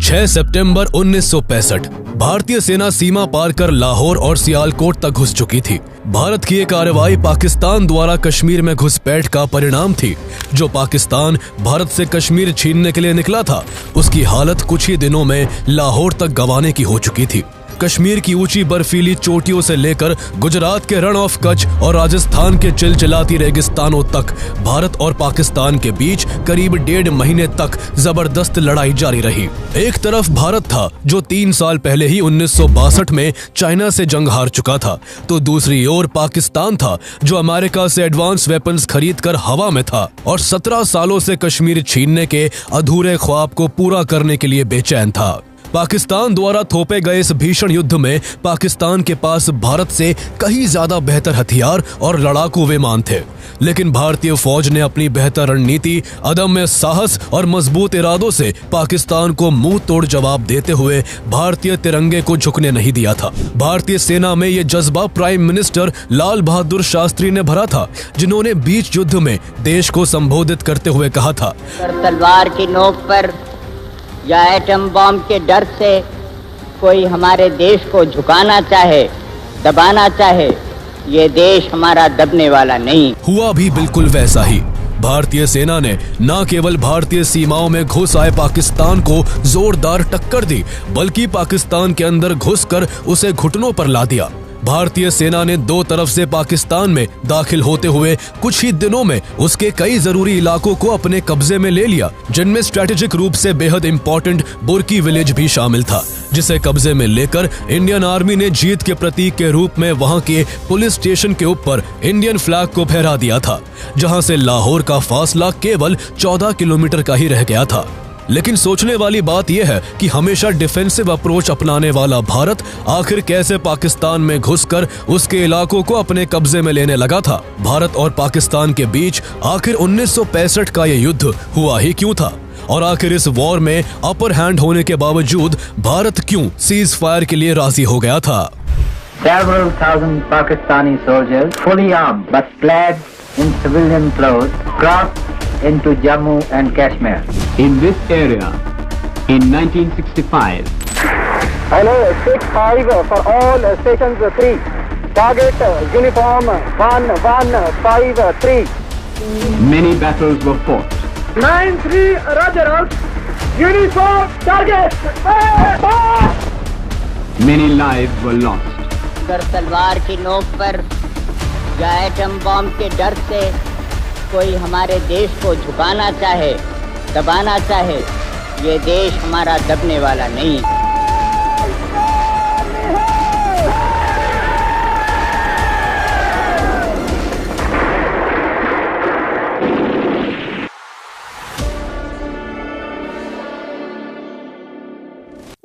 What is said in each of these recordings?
6 सितंबर 1965 भारतीय सेना सीमा पार कर लाहौर और सियालकोट तक घुस चुकी थी। भारत की ये कार्रवाई पाकिस्तान द्वारा कश्मीर में घुसपैठ का परिणाम थी। जो पाकिस्तान भारत से कश्मीर छीनने के लिए निकला था, उसकी हालत कुछ ही दिनों में लाहौर तक गंवाने की हो चुकी थी। कश्मीर की ऊंची बर्फीली चोटियों से लेकर गुजरात के रण ऑफ कच्छ और राजस्थान के चिलचिलाती रेगिस्तानों तक भारत और पाकिस्तान के बीच करीब 1.5 महीने तक जबरदस्त लड़ाई जारी रही। एक तरफ भारत था जो 3 साल पहले ही 1962 में चाइना से जंग हार चुका था, तो दूसरी ओर पाकिस्तान था जो अमेरिका से एडवांस वेपन्स खरीद कर हवा में था और 17 सालों से कश्मीर छीनने के अधूरे ख्वाब को पूरा करने के लिए बेचैन था। पाकिस्तान द्वारा थोपे गए इस भीषण युद्ध में पाकिस्तान के पास भारत से कहीं ज्यादा बेहतर हथियार और लड़ाकू विमान थे, लेकिन भारतीय फौज ने अपनी बेहतर रणनीति, अदम्य साहस और मजबूत इरादों से पाकिस्तान को मुंह तोड़ जवाब देते हुए भारतीय तिरंगे को झुकने नहीं दिया था। भारतीय सेना में ये जज्बा प्राइम मिनिस्टर लाल बहादुर शास्त्री ने भरा था, जिन्होंने बीच युद्ध में देश को संबोधित करते हुए कहा था, तलवार की नोक पर या एटम बम के डर से कोई हमारे देश को झुकाना चाहे, दबाना चाहे, ये देश हमारा दबने वाला नहीं। हुआ भी बिल्कुल वैसा ही। भारतीय सेना ने न केवल भारतीय सीमाओं में घुस आए पाकिस्तान को जोरदार टक्कर दी, बल्कि पाकिस्तान के अंदर घुसकर उसे घुटनों पर ला दिया। भारतीय सेना ने 2 तरफ से पाकिस्तान में दाखिल होते हुए कुछ ही दिनों में उसके कई जरूरी इलाकों को अपने कब्जे में ले लिया, जिनमें स्ट्रेटेजिक रूप से बेहद इंपॉर्टेंट बुर्की विलेज भी शामिल था, जिसे कब्जे में लेकर इंडियन आर्मी ने जीत के प्रतीक के रूप में वहां के पुलिस स्टेशन के ऊपर इंडियन फ्लैग को फहरा दिया था, जहां से लाहौर का फासला केवल 14 किलोमीटर का ही रह गया था। लेकिन सोचने वाली बात यह है कि हमेशा डिफेंसिव अप्रोच अपनाने वाला भारत आखिर कैसे पाकिस्तान में घुसकर उसके इलाकों को अपने कब्जे में लेने लगा था। भारत और पाकिस्तान के बीच आखिर 1965 का ये युद्ध हुआ ही क्यों था, और आखिर इस वॉर में अपर हैंड होने के बावजूद भारत क्यों सीज फायर के लिए राजी हो गया था। Several thousand Pakistani soldiers, fully armed but clad in civilian clothes, crossed into Jammu and Kashmir. In this area, in 1965. Hello, 6-5 for all stations 3. Target uniform 1-1-5-3. Many battles were fought. 9-3 Roger out. Uniform target. Many lives were lost. अगर तलवार की नोक पर या atom bomb के डर से कोई हमारे देश को झुकाना चाहे, दबाना चाहे, ये देश हमारा दबने वाला नहीं।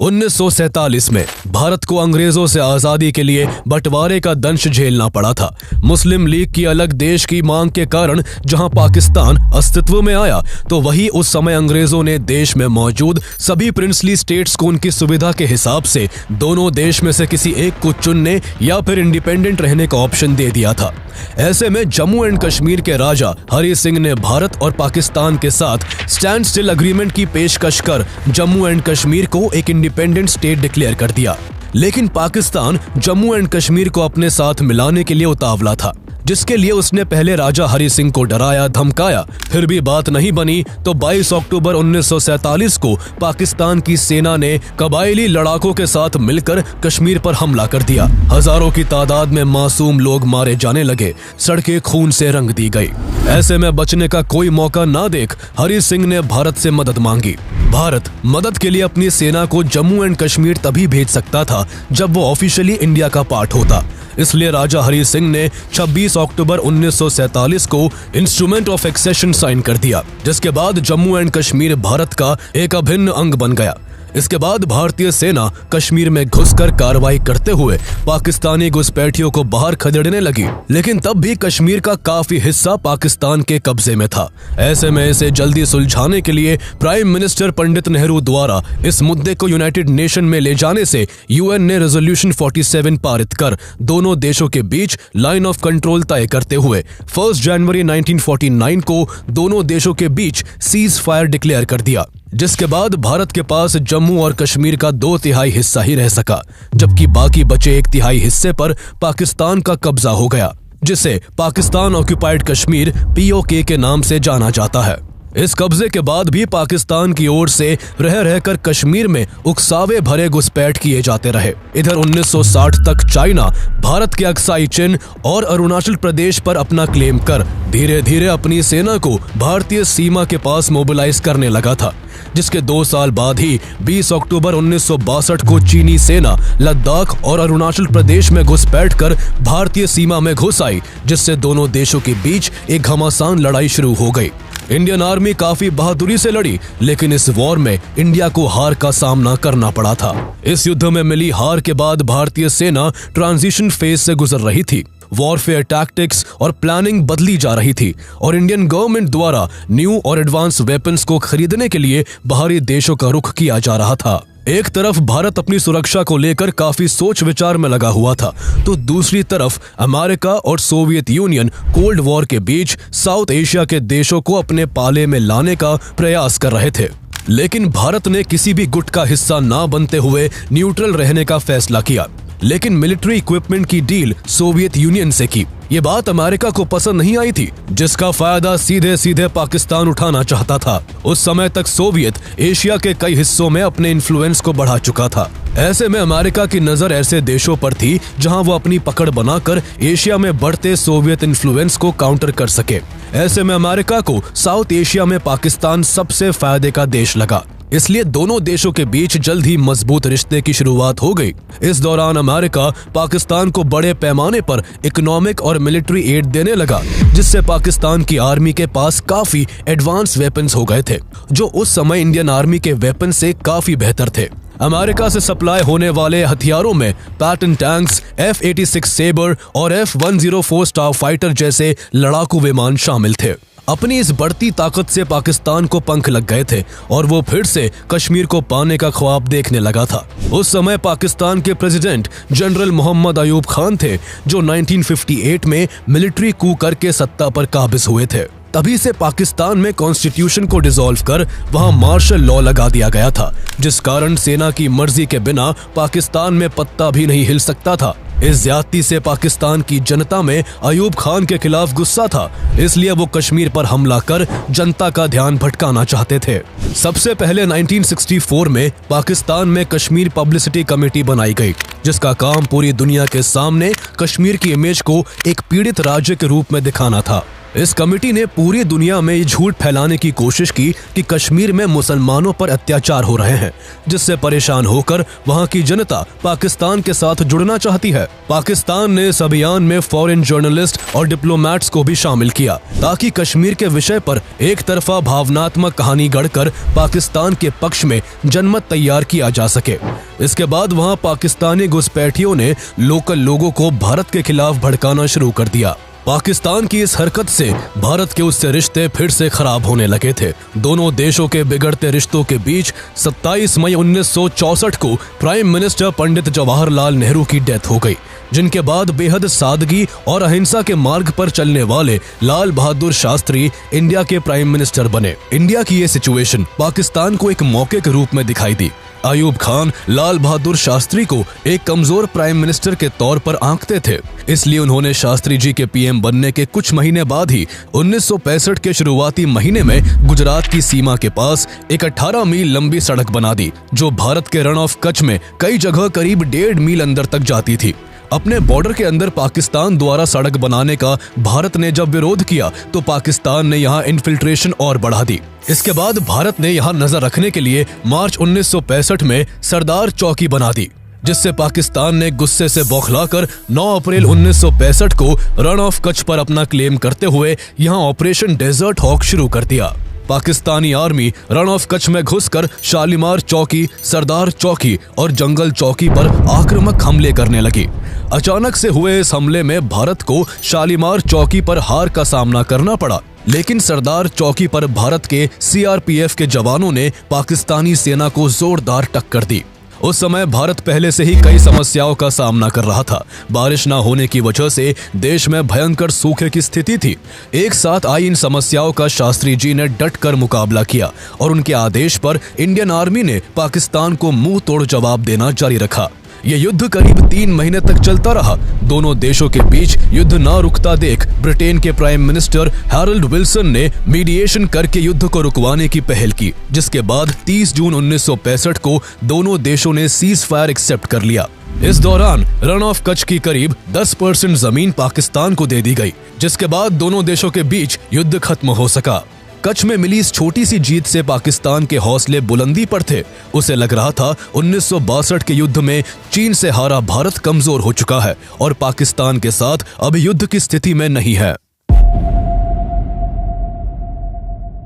1947 में भारत को अंग्रेजों से आजादी के लिए बंटवारे का दंश झेलना पड़ा था। मुस्लिम लीग की अलग देश की मांग के कारण जहां पाकिस्तान अस्तित्व में आया, तो वही उस समय अंग्रेजों ने देश में मौजूद सभी प्रिंसली स्टेट्स को उनकी सुविधा के हिसाब से दोनों देश में से किसी एक को चुनने या फिर इंडिपेंडेंट रहने का ऑप्शन दे दिया था। ऐसे में जम्मू एंड कश्मीर के राजा हरि सिंह ने भारत और पाकिस्तान के साथ स्टैंड स्टिल अग्रीमेंट की पेशकश कर जम्मू एंड कश्मीर को एक इंडिपेंडेंट स्टेट डिक्लेयर कर दिया। लेकिन पाकिस्तान जम्मू एंड कश्मीर को अपने साथ मिलाने के लिए उतावला था, जिसके लिए उसने पहले राजा हरि सिंह को डराया धमकाया। फिर भी बात नहीं बनी तो 22 अक्टूबर 1947 को पाकिस्तान की सेना ने कबायली लड़ाकों के साथ मिलकर कश्मीर पर हमला कर दिया। हजारों की तादाद में मासूम लोग मारे जाने लगे, सड़कें खून से रंग दी गई। ऐसे में बचने का कोई मौका ना देख हरि सिंह ने भारत से मदद मांगी। भारत मदद के लिए अपनी सेना को जम्मू एंड कश्मीर तभी भेज सकता था जब वो ऑफिशियली इंडिया का पार्ट होता। इसलिए राजा हरि सिंह ने 26 अक्टूबर 1947 को इंस्ट्रूमेंट ऑफ एक्सेशन साइन कर दिया, जिसके बाद जम्मू एंड कश्मीर भारत का एक अभिन्न अंग बन गया। इसके बाद भारतीय सेना कश्मीर में घुसकर कार्रवाई करते हुए पाकिस्तानी घुसपैठियों को बाहर खदेड़ने लगी, लेकिन तब भी कश्मीर का काफी हिस्सा पाकिस्तान के कब्जे में था। ऐसे में इसे जल्दी सुलझाने के लिए प्राइम मिनिस्टर पंडित नेहरू द्वारा इस मुद्दे को यूनाइटेड नेशन में ले जाने से यूएन ने रेजोल्यूशन 47 पारित कर दोनों देशों के बीच लाइन ऑफ कंट्रोल तय करते हुए 1 जनवरी 1949 को दोनों देशों के बीच सीज फायर डिक्लेयर कर दिया। जिसके बाद भारत के पास जम्मू और कश्मीर का 2/3 हिस्सा ही रह सका, जबकि बाकी बचे 1/3 हिस्से पर पाकिस्तान का कब्जा हो गया, जिसे पाकिस्तान ऑक्यूपाइड कश्मीर POK के नाम से जाना जाता है। इस कब्जे के बाद भी पाकिस्तान की ओर से रह रहकर कश्मीर में उकसावे भरे घुसपैठ किए जाते रहे। इधर 1960 तक चाइना भारत के अक्साई चिन और अरुणाचल प्रदेश पर अपना क्लेम कर धीरे धीरे अपनी सेना को भारतीय सीमा के पास मोबिलाइज करने लगा था, जिसके 2 साल बाद ही 20 अक्टूबर 1962 को चीनी सेना लद्दाख और अरुणाचल प्रदेश में घुसपैठ कर भारतीय सीमा में घुस आई, जिससे दोनों देशों के बीच एक घमासान लड़ाई शुरू हो गई। इंडियन आर्मी काफी बहादुरी से लड़ी, लेकिन इस वॉर में इंडिया को हार का सामना करना पड़ा था। इस युद्ध में मिली हार के बाद भारतीय सेना ट्रांजिशन फेज से गुजर रही थी। वॉरफेयर टैक्टिक्स और प्लानिंग बदली जा रही थी और इंडियन गवर्नमेंट द्वारा न्यू और एडवांस वेपन्स को खरीदने के लिए बाहरी देशों का रुख किया जा रहा था। एक तरफ भारत अपनी सुरक्षा को लेकर काफी सोच विचार में लगा हुआ था, तो दूसरी तरफ अमेरिका और सोवियत यूनियन कोल्ड वॉर के बीच साउथ एशिया के देशों को अपने पाले में लाने का प्रयास कर रहे थे। लेकिन भारत ने किसी भी गुट का हिस्सा ना बनते हुए न्यूट्रल रहने का फैसला किया, लेकिन मिलिट्री इक्विपमेंट की डील सोवियत यूनियन से की। ये बात अमेरिका को पसंद नहीं आई थी, जिसका फायदा सीधे सीधे पाकिस्तान उठाना चाहता था। उस समय तक सोवियत एशिया के कई हिस्सों में अपने इन्फ्लुएंस को बढ़ा चुका था। ऐसे में अमेरिका की नजर ऐसे देशों पर थी जहां वो अपनी पकड़ बनाकर एशिया में बढ़ते सोवियत इन्फ्लुएंस को काउंटर कर सके। ऐसे में अमेरिका को साउथ एशिया में पाकिस्तान सबसे फायदे का देश लगा, इसलिए दोनों देशों के बीच जल्द ही मजबूत रिश्ते की शुरुआत हो गई। इस दौरान अमेरिका पाकिस्तान को बड़े पैमाने पर इकोनॉमिक और मिलिट्री एड देने लगा, जिससे पाकिस्तान की आर्मी के पास काफी एडवांस वेपन्स हो गए थे, जो उस समय इंडियन आर्मी के वेपन से काफी बेहतर थे। अमेरिका से सप्लाई होने वाले हथियारों में पैटर्न टैंक्स, F-86 सेबर और F-104 स्टार फाइटर जैसे लड़ाकू विमान शामिल थे। अपनी इस बढ़ती ताकत से पाकिस्तान को पंख लग गए थे और वो फिर से कश्मीर को पाने का ख्वाब देखने लगा था। उस समय पाकिस्तान के प्रेसिडेंट जनरल मोहम्मद अयूब खान थे, जो 1958 में मिलिट्री कू करके सत्ता पर काबिज हुए थे। तभी से पाकिस्तान में कॉन्स्टिट्यूशन को डिसॉल्व कर वहां मार्शल लॉ लगा दिया गया था, जिस कारण सेना की मर्जी के बिना पाकिस्तान में पत्ता भी नहीं हिल सकता था। इस ज्यादती से पाकिस्तान की जनता में अयूब खान के खिलाफ गुस्सा था, इसलिए वो कश्मीर पर हमला कर जनता का ध्यान भटकाना चाहते थे। सबसे पहले 1964 में पाकिस्तान में कश्मीर पब्लिसिटी कमेटी बनाई गई, जिसका काम पूरी दुनिया के सामने कश्मीर की इमेज को एक पीड़ित राज्य के रूप में दिखाना था। इस कमेटी ने पूरी दुनिया में ये झूठ फैलाने की कोशिश की कि कश्मीर में मुसलमानों पर अत्याचार हो रहे हैं, जिससे परेशान होकर वहां की जनता पाकिस्तान के साथ जुड़ना चाहती है। पाकिस्तान ने इस अभियान में फॉरेन जर्नलिस्ट और डिप्लोमेट्स को भी शामिल किया, ताकि कश्मीर के विषय पर एक तरफा भावनात्मक कहानी गढ़कर पाकिस्तान के पक्ष में जनमत तैयार किया जा सके। इसके बाद वहां पाकिस्तानी घुसपैठियों ने लोकल लोगों को भारत के खिलाफ भड़काना शुरू कर दिया। पाकिस्तान की इस हरकत से भारत के उससे रिश्ते फिर से खराब होने लगे थे। दोनों देशों के बिगड़ते रिश्तों के बीच 27 मई 1964 को प्राइम मिनिस्टर पंडित जवाहरलाल नेहरू की डेथ हो गई, जिनके बाद बेहद सादगी और अहिंसा के मार्ग पर चलने वाले लाल बहादुर शास्त्री इंडिया के प्राइम मिनिस्टर बने। इंडिया की ये सिचुएशन पाकिस्तान को एक मौके के रूप में दिखाई दी। अयूब खान लाल बहादुर शास्त्री को एक कमजोर प्राइम मिनिस्टर के तौर पर आंकते थे, इसलिए उन्होंने शास्त्री जी के पीएम बनने के कुछ महीने बाद ही 1965 के शुरुआती महीने में गुजरात की सीमा के पास एक 18 मील लंबी सड़क बना दी, जो भारत के रण ऑफ कच्छ में कई जगह करीब 1.5 मील अंदर तक जाती थी। अपने बॉर्डर के अंदर पाकिस्तान द्वारा सड़क बनाने का भारत ने जब विरोध किया, तो पाकिस्तान ने यहाँ इन्फिल्ट्रेशन और बढ़ा दी। इसके बाद भारत ने यहाँ नजर रखने के लिए मार्च 1965 में सरदार चौकी बना दी, जिससे पाकिस्तान ने गुस्से से बौखलाकर 9 अप्रैल 1965 को रण ऑफ कच्छ पर अपना क्लेम करते हुए यहाँ ऑपरेशन डेजर्ट हॉक शुरू कर दिया। Pakistani army Rann of Kutch में घुसकर शालीमार चौकी, सरदार चौकी और जंगल चौकी पर आक्रामक हमले करने लगी। अचानक से हुए इस हमले में भारत को शालीमार चौकी पर हार का सामना करना पड़ा, लेकिन सरदार चौकी पर भारत के CRPF के जवानों ने पाकिस्तानी सेना को जोरदार टक्कर दी उस समय भारत पहले से ही कई समस्याओं का सामना कर रहा था। बारिश न होने की वजह से देश में भयंकर सूखे की स्थिति थी। एक साथ आई इन समस्याओं का शास्त्री जी ने डट कर मुकाबला किया और उनके आदेश पर इंडियन आर्मी ने पाकिस्तान को मुंह तोड़ जवाब देना जारी रखा। ये युद्ध करीब 3 महीने तक चलता रहा। दोनों देशों के बीच युद्ध ना रुकता देख ब्रिटेन के प्राइम मिनिस्टर हैरोल्ड विल्सन ने मीडिएशन करके युद्ध को रुकवाने की पहल की, जिसके बाद 30 जून 1965 को दोनों देशों ने सीज फायर एक्सेप्ट कर लिया। इस दौरान रन ऑफ कच्छ की करीब 10% जमीन पाकिस्तान को दे दी गई, जिसके बाद दोनों देशों के बीच युद्ध खत्म हो सका। कच्छ में मिली इस छोटी सी जीत से पाकिस्तान के हौसले बुलंदी पर थे। उसे लग रहा था 1962 के युद्ध में चीन से हारा भारत कमजोर हो चुका है और पाकिस्तान के साथ अब युद्ध की स्थिति में नहीं है।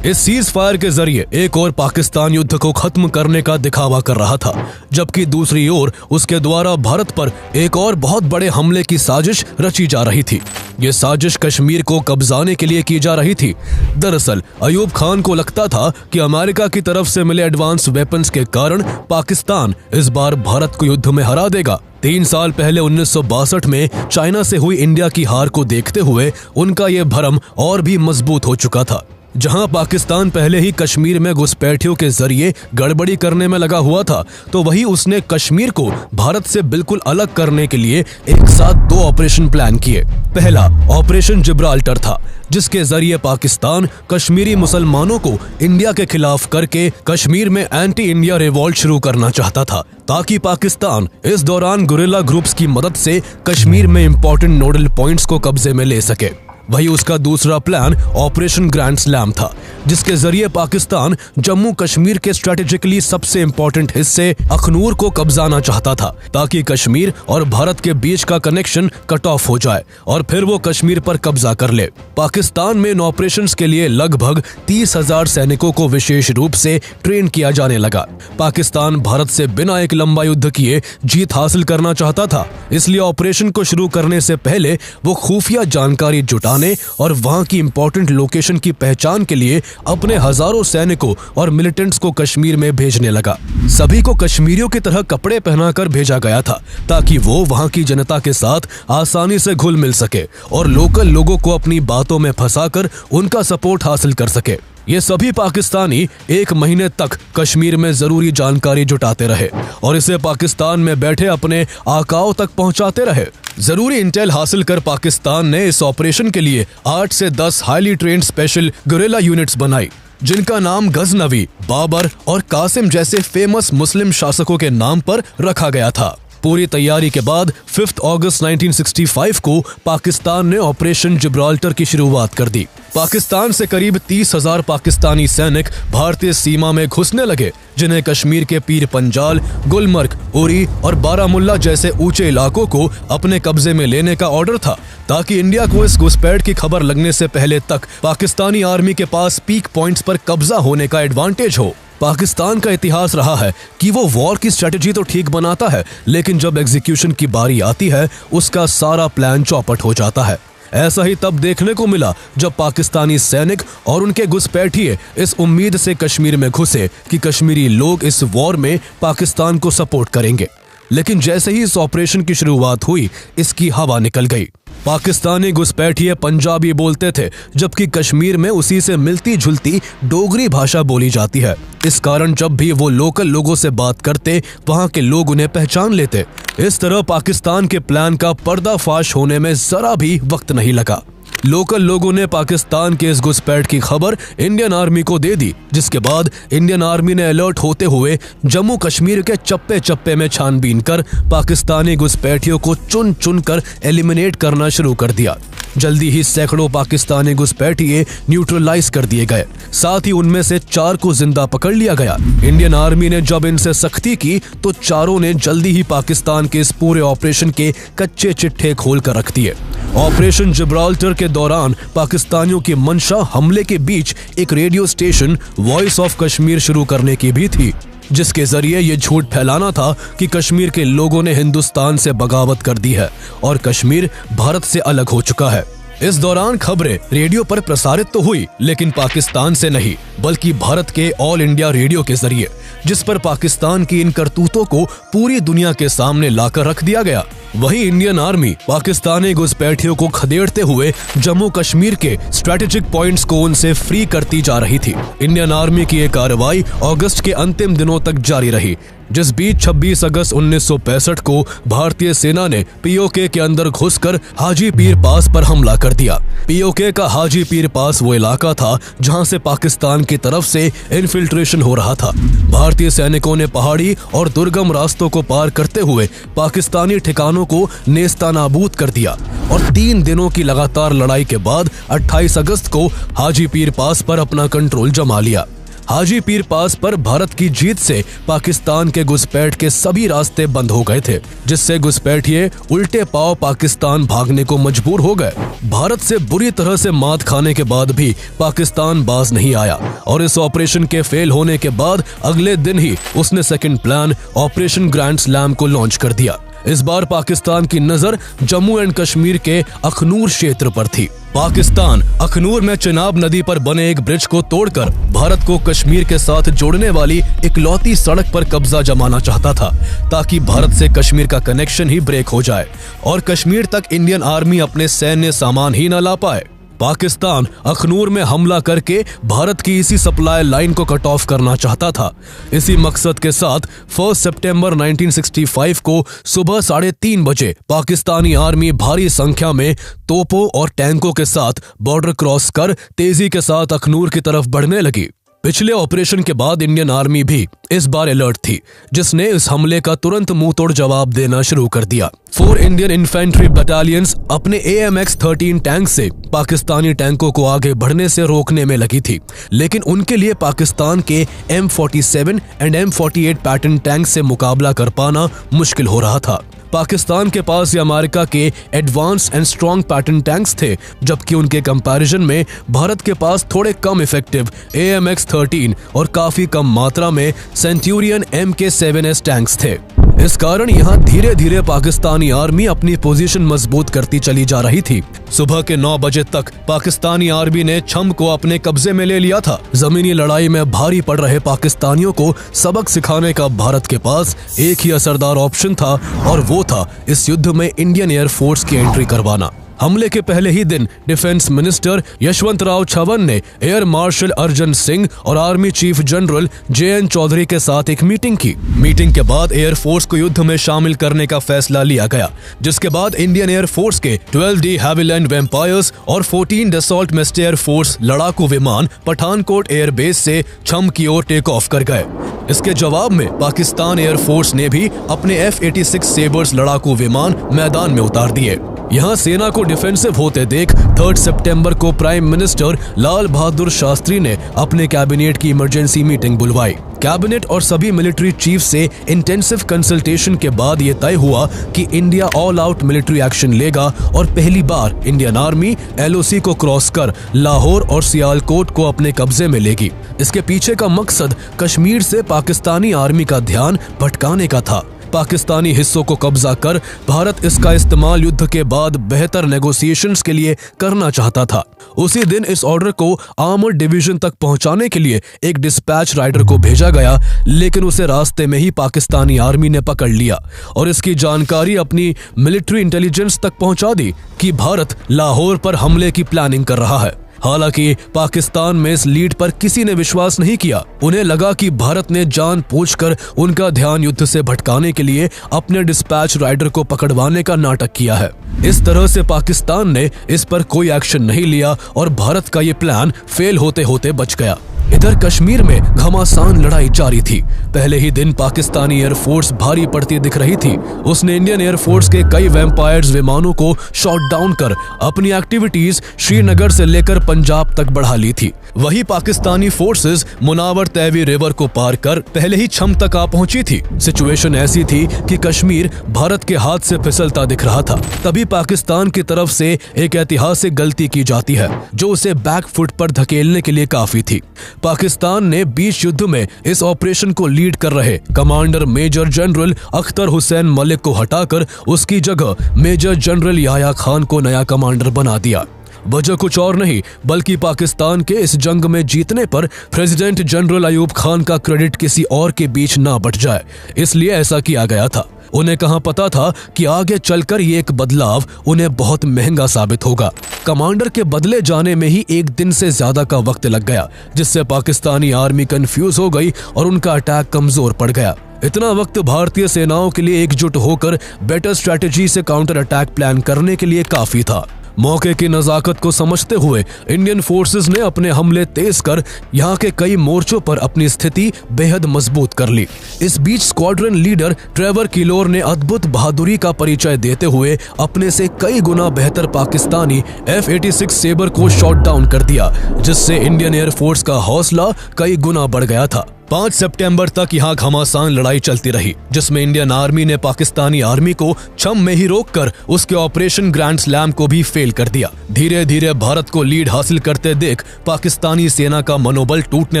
इस सीज फायर के जरिए एक और पाकिस्तान युद्ध को खत्म करने का दिखावा कर रहा था, जबकि दूसरी ओर उसके द्वारा भारत पर एक और बहुत बड़े हमले की साजिश रची जा रही थी। ये साजिश कश्मीर को कब्जाने के लिए की जा रही थी। दरअसल अयूब खान को लगता था कि अमेरिका की तरफ से मिले एडवांस वेपन्स के कारण पाकिस्तान इस बार भारत को युद्ध में हरा देगा। 3 साल पहले 1962 में चाइना से हुई इंडिया की हार को देखते हुए उनका ये भरम और भी मजबूत हो चुका था। जहां पाकिस्तान पहले ही कश्मीर में घुसपैठियों के जरिए गड़बड़ी करने में लगा हुआ था, तो वही उसने कश्मीर को भारत से बिल्कुल अलग करने के लिए एक साथ 2 ऑपरेशन प्लान किए। पहला ऑपरेशन जिब्राल्टर था, जिसके जरिए पाकिस्तान कश्मीरी मुसलमानों को इंडिया के खिलाफ करके कश्मीर में एंटी इंडिया रिवॉल्ट शुरू करना चाहता था, ताकि पाकिस्तान इस दौरान गुरिल्ला ग्रुप्स की मदद से कश्मीर में इंपॉर्टेंट नोडल पॉइंट्स को कब्जे में ले सके। वही उसका दूसरा प्लान ऑपरेशन ग्रैंड स्लैम था, जिसके जरिए पाकिस्तान जम्मू कश्मीर के स्ट्रेटेजिकली सबसे इंपॉर्टेंट हिस्से अखनूर को कब्जाना चाहता था, ताकि कश्मीर और भारत के बीच का कनेक्शन कट ऑफ हो जाए और फिर वो कश्मीर पर कब्जा कर ले। पाकिस्तान में इन ऑपरेशंस के लिए लगभग 30,000 सैनिकों को विशेष रूप से ट्रेन किया जाने लगा। पाकिस्तान भारत से बिना एक लंबा युद्ध किए जीत हासिल करना चाहता था, इसलिए ऑपरेशन को शुरू करने से पहले वो खुफिया जानकारी जुटाने और वहां की इंपॉर्टेंट लोकेशन की पहचान के लिए अपने हजारों सैनिकों और मिलिटेंट्स को कश्मीर में भेजने लगा। सभी को कश्मीरियों की तरह कपड़े पहनाकर भेजा गया था, ताकि वो वहां की जनता के साथ आसानी से घुल मिल सके और लोकल लोगों को अपनी बातों में फंसाकर उनका सपोर्ट हासिल कर सके। ये सभी पाकिस्तानी 1 महीने तक कश्मीर में जरूरी जानकारी जुटाते रहे और इसे पाकिस्तान में बैठे अपने आकाओं तक पहुंचाते रहे। जरूरी इंटेल हासिल कर पाकिस्तान ने इस ऑपरेशन के लिए 8 से 10 highly trained special guerrilla units बनाई, जिनका नाम गजनवी, बाबर और कासिम जैसे फेमस मुस्लिम शासकों के नाम पर रखा गया था। पूरी तैयारी के बाद 5 अगस्त 1965 को पाकिस्तान ने ऑपरेशन जिब्राल्टर की शुरुआत कर दी। पाकिस्तान से करीब 30,000 पाकिस्तानी सैनिक भारतीय सीमा में घुसने लगे, जिन्हें कश्मीर के पीर पंजाल, गुलमर्ग, उरी और बारामुल्ला जैसे ऊंचे इलाकों को अपने कब्जे में लेने का ऑर्डर था, ताकि इंडिया को इस घुसपैठ की खबर लगने से पहले तक पाकिस्तानी आर्मी के पास पीक पॉइंट्स पर कब्जा होने का एडवांटेज हो। पाकिस्तान का इतिहास रहा है कि वो वॉर की स्ट्रेटेजी तो ठीक बनाता है, लेकिन जब एग्जीक्यूशन की बारी आती है उसका सारा प्लान चौपट हो जाता है। ऐसा ही तब देखने को मिला जब पाकिस्तानी सैनिक और उनके घुसपैठिए इस उम्मीद से कश्मीर में घुसे कि कश्मीरी लोग इस वॉर में पाकिस्तान को सपोर्ट करेंगे, लेकिन जैसे ही इस ऑपरेशन की शुरुआत हुई इसकी हवा निकल गई। पाकिस्तानी घुसपैठिए पंजाबी बोलते थे, जबकि कश्मीर में उसी से मिलती जुलती डोगरी भाषा बोली जाती है। इस कारण जब भी वो लोकल लोगों से बात करते वहां के लोग उन्हें पहचान लेते। इस तरह पाकिस्तान के प्लान का पर्दाफाश होने में जरा भी वक्त नहीं लगा। लोकल लोगों ने पाकिस्तान के इस घुसपैठ की खबर इंडियन आर्मी को दे दी, जिसके बाद इंडियन आर्मी ने अलर्ट होते हुए जम्मू कश्मीर के चप्पे चप्पे में छानबीन कर पाकिस्तानी घुसपैठियों को चुन चुन कर एलिमिनेट करना शुरू कर दिया। जल्दी ही सैकड़ों पाकिस्तानी घुसपैठिए न्यूट्रलाइज कर दिए गए, साथ ही उनमें से 4 को जिंदा पकड़ लिया गया। इंडियन आर्मी ने जब इनसे सख्ती की तो चारों ने जल्दी ही पाकिस्तान के इस पूरे ऑपरेशन के कच्चे चिट्ठे खोल कर रख दिए। ऑपरेशन जिब्राल्टर के दौरान पाकिस्तानियों की मंशा हमले के बीच एक radio station voice of Kashmir शुरू करने की भी थी, जिसके जरिए ये झूठ फैलाना था कि कश्मीर के लोगों ने हिंदुस्तान से बगावत कर दी है और कश्मीर भारत से अलग हो चुका है। इस दौरान खबरें रेडियो पर प्रसारित तो हुई, लेकिन पाकिस्तान से नहीं बल्कि भारत के ऑल इंडिया रेडियो के जरिए। जिस पर पाकिस्तान की इन करतूतों को पूरी दुनिया के सामने लाकर रख दिया गया। वहीं इंडियन आर्मी पाकिस्तानी घुसपैठियों को खदेड़ते हुए जम्मू कश्मीर के स्ट्रेटेजिक पॉइंट्स को उनसे फ्री करती जा रही थी। इंडियन आर्मी की ये कार्रवाई अगस्त के अंतिम दिनों तक जारी रही, जिस बीच 26 अगस्त 1965 को भारतीय सेना ने पीओके के अंदर घुसकर हाजी पीर पास पर हमला कर दिया। पीओके का हाजी पीर पास वो इलाका था जहां से पाकिस्तान की तरफ से इन्फिल्ट्रेशन हो रहा था। भारतीय सैनिकों ने पहाड़ी और दुर्गम रास्तों को पार करते हुए पाकिस्तानी ठिकानों को नेस्तनाबूद कर दिया और 3 दिनों की लगातार लड़ाई के बाद 28 अगस्त को हाजी पीर पास पर अपना कंट्रोल जमा लिया। हाजी पीर पास पर भारत की जीत से पाकिस्तान के घुसपैठ के सभी रास्ते बंद हो गए थे, जिससे घुसपैठिए उल्टे पांव पाकिस्तान भागने को मजबूर हो गए। भारत से बुरी तरह से मात खाने के बाद भी पाकिस्तान बाज नहीं आया और इस ऑपरेशन के फेल होने के बाद अगले दिन ही उसने second plan operation grand slam को लॉन्च कर दिया। इस बार पाकिस्तान की नजर जम्मू एंड कश्मीर के अखनूर क्षेत्र पर थी। पाकिस्तान अखनूर में चिनाब नदी पर बने एक ब्रिज को तोड़कर भारत को कश्मीर के साथ जोड़ने वाली इकलौती सड़क पर कब्जा जमाना चाहता था, ताकि भारत से कश्मीर का कनेक्शन ही ब्रेक हो जाए और कश्मीर तक इंडियन आर्मी अपने सैन्य सामान ही न ला पाए। पाकिस्तान अखनूर में हमला करके भारत की इसी सप्लाई लाइन को कट ऑफ करना चाहता था। इसी मकसद के साथ 1 सितंबर 1965 को सुबह 3:30 बजे पाकिस्तानी आर्मी भारी संख्या में तोपों और टैंकों के साथ बॉर्डर क्रॉस कर तेजी के साथ अखनूर की तरफ बढ़ने लगी। पिछले ऑपरेशन के बाद इंडियन आर्मी भी इस बार अलर्ट थी, जिसने इस हमले का तुरंत मुंह तोड़ जवाब देना शुरू कर दिया। 4 इंडियन इन्फेंट्री बटालियंस अपने AMX-13 टैंक से पाकिस्तानी टैंकों को आगे बढ़ने से रोकने में लगी थी, लेकिन उनके लिए पाकिस्तान के M47 and M48 Patton tank से मुकाबला कर पाना मुश्किल हो रहा था। पाकिस्तान के पास ये अमेरिका के advance and strong pattern tanks थे, जबकि उनके कंपैरिजन में भारत के पास थोड़े कम इफेक्टिव AMX-13 और काफी कम मात्रा में सेंचुरियन MK7S टैंक्स थे। इस कारण यहाँ धीरे धीरे पाकिस्तानी आर्मी अपनी पोजीशन मजबूत करती चली जा रही थी। सुबह के 9 बजे तक पाकिस्तानी आर्मी ने छम को अपने कब्जे में ले लिया था। जमीनी लड़ाई में भारी पड़ रहे पाकिस्तानियों को सबक सिखाने का भारत के पास एक ही असरदार ऑप्शन था और वो था इस युद्ध में इंडियन एयरफोर्स की एंट्री करवाना। हमले के पहले ही दिन डिफेंस मिनिस्टर यशवंत राव चव्हाण ने एयर मार्शल अर्जन सिंह और army chief general JN Chaudhuri के साथ एक मीटिंग की। मीटिंग के बाद एयरफोर्स को युद्ध में शामिल करने का फैसला लिया गया, जिसके बाद इंडियन एयरफोर्स के 12D हैविलैंड वेम्पायर्स और 14 डसॉल्ट मेस्टेयर फोर्स लड़ाकू विमान पठानकोट एयरबेस से छम की ओर टेक ऑफ कर गए। इसके जवाब में पाकिस्तान एयरफोर्स ने भी अपने F-86 सेबर्स लड़ाकू विमान मैदान में उतार दिए। यहाँ सेना को डिफेंसिव होते देख 3 सितंबर को प्राइम मिनिस्टर लाल बहादुर शास्त्री ने अपने कैबिनेट की इमरजेंसी मीटिंग बुलवाई। कैबिनेट और सभी मिलिट्री चीफ से इंटेंसिव कंसल्टेशन के बाद ये तय हुआ कि India all out military action लेगा और पहली बार इंडियन आर्मी LOC को क्रॉस कर लाहौर और सियालकोट को अपने कब्जे में लेगी। इसके पीछे का मकसद कश्मीर से पाकिस्तानी आर्मी का ध्यान भटकाने का था। पाकिस्तानी हिस्सों को कब्जा कर भारत इसका इस्तेमाल युद्ध के बाद बेहतर नेगोशिएशंस के लिए करना चाहता था। उसी दिन इस ऑर्डर को आर्मर्ड डिवीजन तक पहुंचाने के लिए एक डिस्पैच राइडर को भेजा गया, लेकिन उसे रास्ते में ही पाकिस्तानी आर्मी ने पकड़ लिया और इसकी जानकारी अपनी मिलिट्री इंटेलिजेंस तक पहुंचा दी कि भारत लाहौर पर हमले की प्लानिंग कर रहा है। हालांकि पाकिस्तान में इस लीड पर किसी ने विश्वास नहीं किया। उन्हें लगा कि भारत ने जानबूझकर उनका ध्यान युद्ध से भटकाने के लिए अपने डिस्पैच राइडर को पकड़वाने का नाटक किया है। इस तरह से पाकिस्तान ने इस पर कोई एक्शन नहीं लिया और भारत का ये प्लान फेल होते होते बच गया। इधर कश्मीर में घमासान लड़ाई जारी थी। पहले ही दिन पाकिस्तानी एयरफोर्स भारी पड़ती दिख रही थी। उसने इंडियन एयरफोर्स के कई वैम्पायर्स विमानों को शॉट डाउन कर अपनी एक्टिविटीज श्रीनगर से लेकर पंजाब तक बढ़ा ली थी। वही पाकिस्तानी फोर्सेस मुनावर तैवी रिवर को पार कर पहले ही छम तक आ पहुंची थी। सिचुएशन ऐसी थी कि कश्मीर भारत के हाथ से फिसलता दिख रहा था। तभी पाकिस्तान की तरफ से एक ऐतिहासिक गलती की जाती है, जो उसे बैक फुट पर धकेलने के लिए काफी थी। पाकिस्तान ने बीच युद्ध में इस ऑपरेशन को लीड कर रहे commander major general Akhtar Hussain Malik को हटाकर उसकी जगह मेजर जनरल याह्या खान को नया कमांडर बना दिया। वजह कुछ और नहीं बल्कि पाकिस्तान के इस जंग में जीतने पर प्रेसिडेंट जनरल अयूब खान का क्रेडिट किसी और के बीच ना बट जाए, इसलिए ऐसा किया गया था। उन्हें कहां पता था कि आगे चलकर ये एक बदलाव उन्हें बहुत महंगा साबित होगा। कमांडर के बदले जाने में ही एक दिन से ज्यादा का वक्त लग गया, जिससे पाकिस्तानी आर्मी कंफ्यूज हो गई और उनका अटैक कमजोर पड़ गया। इतना वक्त भारतीय सेनाओं के लिए एकजुट होकर बेटर स्ट्रैटेजी से काउंटर अटैक प्लान करने के लिए काफी था। मौके की नजाकत को समझते हुए इंडियन फोर्सेस ने अपने हमले तेज कर यहाँ के कई मोर्चों पर अपनी स्थिति बेहद मजबूत कर ली। इस बीच स्क्वाड्रन लीडर ट्रेवर किलोर ने अद्भुत बहादुरी का परिचय देते हुए अपने से कई गुना बेहतर पाकिस्तानी F-86 सेबर को शॉट डाउन कर दिया, जिससे इंडियन एयरफोर्स का हौसला कई गुना बढ़ गया था। 5 सितंबर तक यहाँ घमासान लड़ाई चलती रही, जिसमें इंडियन आर्मी ने पाकिस्तानी आर्मी को छम में ही रोककर उसके ऑपरेशन ग्रैंड स्लैम को भी फेल कर दिया। धीरे धीरे भारत को लीड हासिल करते देख पाकिस्तानी सेना का मनोबल टूटने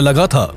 लगा था।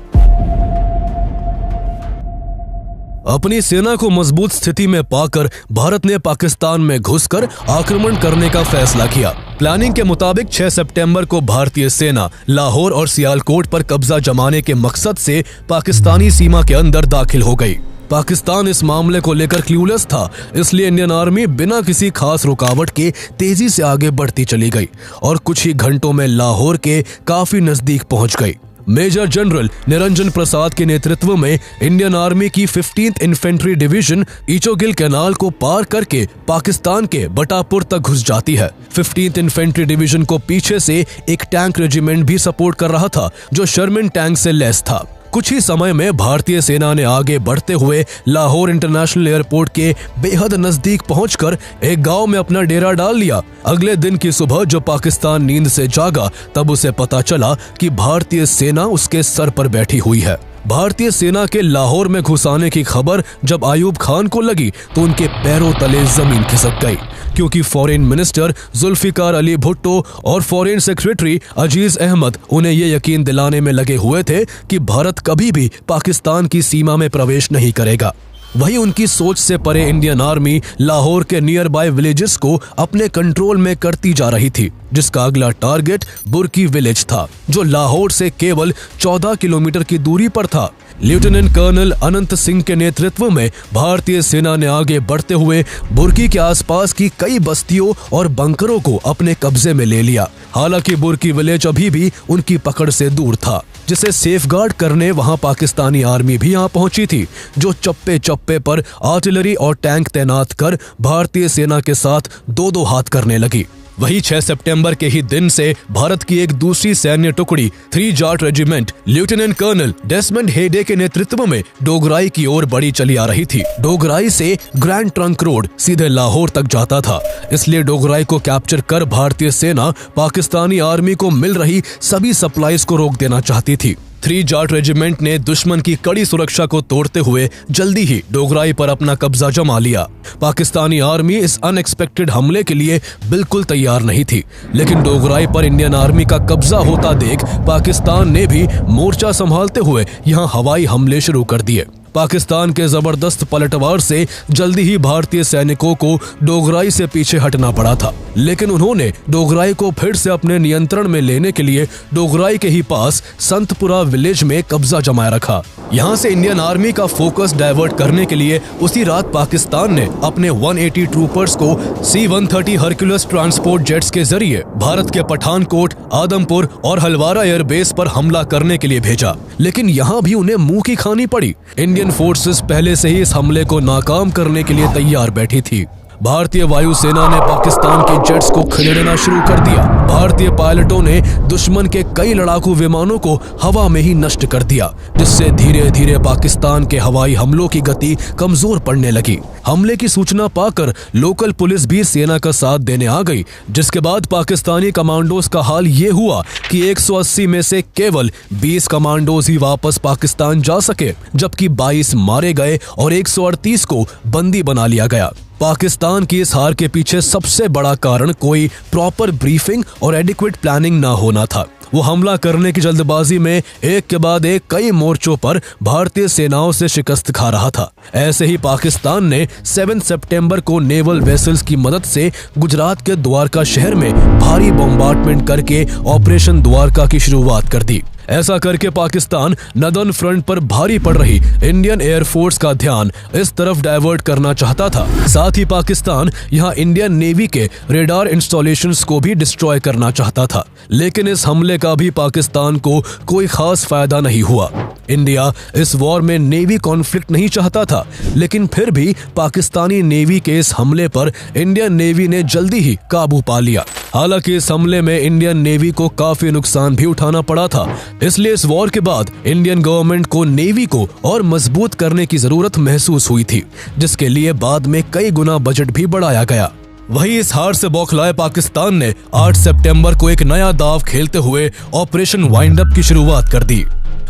अपनी सेना को मजबूत स्थिति में पाकर भारत ने पाकिस्तान में घुसकर आक्रमण करने का फैसला किया। प्लानिंग के मुताबिक 6 सितंबर को भारतीय सेना लाहौर और सियालकोट पर कब्जा जमाने के मकसद से पाकिस्तानी सीमा के अंदर दाखिल हो गई। पाकिस्तान इस मामले को लेकर क्लूलेस था, इसलिए इंडियन आर्मी बिना किसी खास रुकावट के तेजी से आगे बढ़ती चली गई और कुछ ही घंटों में लाहौर के काफी नजदीक पहुंच गई। मेजर जनरल निरंजन प्रसाद के नेतृत्व में इंडियन आर्मी की 15th इन्फेंट्री डिवीजन ईचोगिल कैनाल को पार करके पाकिस्तान के बटापुर तक घुस जाती है। 15th इन्फेंट्री डिवीजन को पीछे से एक टैंक रेजिमेंट भी सपोर्ट कर रहा था, जो शर्मन टैंक से लैस था। कुछ ही समय में भारतीय सेना ने आगे बढ़ते हुए लाहौर इंटरनेशनल एयरपोर्ट के बेहद नजदीक पहुंचकर एक गांव में अपना डेरा डाल लिया। अगले दिन की सुबह जब पाकिस्तान नींद से जागा, तब उसे पता चला कि भारतीय सेना उसके सर पर बैठी हुई है। भारतीय सेना के लाहौर में घुस आने की खबर जब अयूब खान को लगी तो उनके पैरों तले जमीन खिसक गई, क्योंकि फॉरेन मिनिस्टर जुल्फिकार अली भुट्टो और फॉरेन सेक्रेटरी अजीज अहमद उन्हें ये यकीन दिलाने में लगे हुए थे कि भारत कभी भी पाकिस्तान की सीमा में प्रवेश नहीं करेगा। वही उनकी सोच से परे इंडियन आर्मी लाहौर के नियर बाय विलेजेस को अपने कंट्रोल में करती जा रही थी, जिसका अगला टारगेट बुर्की विलेज था, जो लाहौर से केवल 14 किलोमीटर की दूरी पर था। लेफ्टिनेंट कर्नल अनंत सिंह के नेतृत्व में भारतीय सेना ने आगे बढ़ते हुए बुर्की के आसपास की कई बस्तियों और बंकरों को अपने कब्जे में ले लिया। हालांकि बुर्की विलेज अभी भी उनकी पकड़ से दूर था, जिसे सेफगार्ड करने वहां पाकिस्तानी आर्मी भी यहां पहुंची थी, जो चप्पे चप्पे पर आर्टिलरी और टैंक तैनात कर भारतीय सेना के साथ दो हाथ करने लगी। वही 6 सितंबर के ही दिन से भारत की एक दूसरी सैन्य टुकड़ी 3 Jat regiment lieutenant colonel Desmond Hayde के नेतृत्व में डोगराई की ओर बढ़ी चली आ रही थी। डोगराई से ग्रैंड ट्रंक रोड सीधे लाहौर तक जाता था, इसलिए डोगराई को कैप्चर कर भारतीय सेना पाकिस्तानी आर्मी को मिल रही सभी सप्लाईज को रोक देना चाहती थी। 3 जाट रेजिमेंट ने दुश्मन की कड़ी सुरक्षा को तोड़ते हुए जल्दी ही डोगराई पर अपना कब्जा जमा लिया। पाकिस्तानी आर्मी इस अनएक्सपेक्टेड हमले के लिए बिल्कुल तैयार नहीं थी, लेकिन डोगराई पर इंडियन आर्मी का कब्जा होता देख पाकिस्तान ने भी मोर्चा संभालते हुए यहां हवाई हमले शुरू कर दिए। पाकिस्तान के जबरदस्त पलटवार से जल्दी ही भारतीय सैनिकों को डोगराई से पीछे हटना पड़ा था, लेकिन उन्होंने डोगराई को फिर से अपने नियंत्रण में लेने के लिए डोगराई के ही पास संतपुरा विलेज में कब्जा जमाए रखा। यहाँ से इंडियन आर्मी का फोकस डाइवर्ट करने के लिए उसी रात पाकिस्तान ने अपने 180 ट्रूपर्स को C-130 हरक्यूलस ट्रांसपोर्ट जेट्स के जरिए भारत के पठानकोट, आदमपुर और हलवारा एयरबेस पर हमला करने के लिए भेजा, लेकिन यहाँ भी उन्हें मुंह की खानी पड़ी। इंडियन फोर्सेस पहले से ही इस हमले को नाकाम करने के लिए तैयार बैठी थी। भारतीय वायुसेना ने पाकिस्तान के जेट्स को खदेड़ना शुरू कर दिया। भारतीय पायलटों ने दुश्मन के कई लड़ाकू विमानों को हवा में ही नष्ट कर दिया, जिससे धीरे धीरे पाकिस्तान के हवाई हमलों की गति कमजोर पड़ने लगी। हमले की सूचना पाकर लोकल पुलिस भी सेना का साथ देने आ गई, जिसके बाद पाकिस्तानी कमांडोज का हाल ये हुआ कि 180 में से केवल 20 कमांडोज ही वापस पाकिस्तान जा सके, जबकि 22 मारे गए और 138 को बंदी बना लिया गया। पाकिस्तान की इस हार के पीछे सबसे बड़ा कारण कोई प्रॉपर ब्रीफिंग और एडिक्वेट प्लानिंग ना होना था। वो हमला करने की जल्दबाजी में एक के बाद एक कई मोर्चों पर भारतीय सेनाओं से शिकस्त खा रहा था। ऐसे ही पाकिस्तान ने 7 सितंबर को नेवल वेसल्स की मदद से गुजरात के द्वारका शहर में भारी बॉम्बार्डमेंट करके ऑपरेशन द्वारका की शुरुआत कर दी। ऐसा करके पाकिस्तान नदन फ्रंट पर भारी पड़ रही इंडियन एयरफोर्स का ध्यान इस तरफ डाइवर्ट करना चाहता था। साथ ही पाकिस्तान यहां इंडियन नेवी के रेडार इंस्टॉलेशंस को भी डिस्ट्रॉय करना चाहता था। लेकिन इस हमले का भी पाकिस्तान को कोई खास फायदा नहीं हुआ। इंडिया इस वॉर में नेवी कॉन्फ्लिक्ट नहीं चाहता था, लेकिन फिर भी पाकिस्तानी नेवी के इस हमले पर इंडियन नेवी ने जल्दी ही काबू पा लिया। हालांकि इस हमले में इंडियन नेवी को काफी नुकसान भी उठाना पड़ा था। इसलिए इस वॉर के बाद इंडियन गवर्नमेंट को नेवी को और मजबूत करने की जरूरत महसूस हुई थी, जिसके लिए बाद में कई गुना बजट भी बढ़ाया गया। वहीं इस हार से बौखलाए पाकिस्तान ने 8 सितंबर को एक नया दांव खेलते हुए ऑपरेशन वाइंड अप की शुरुआत कर दी।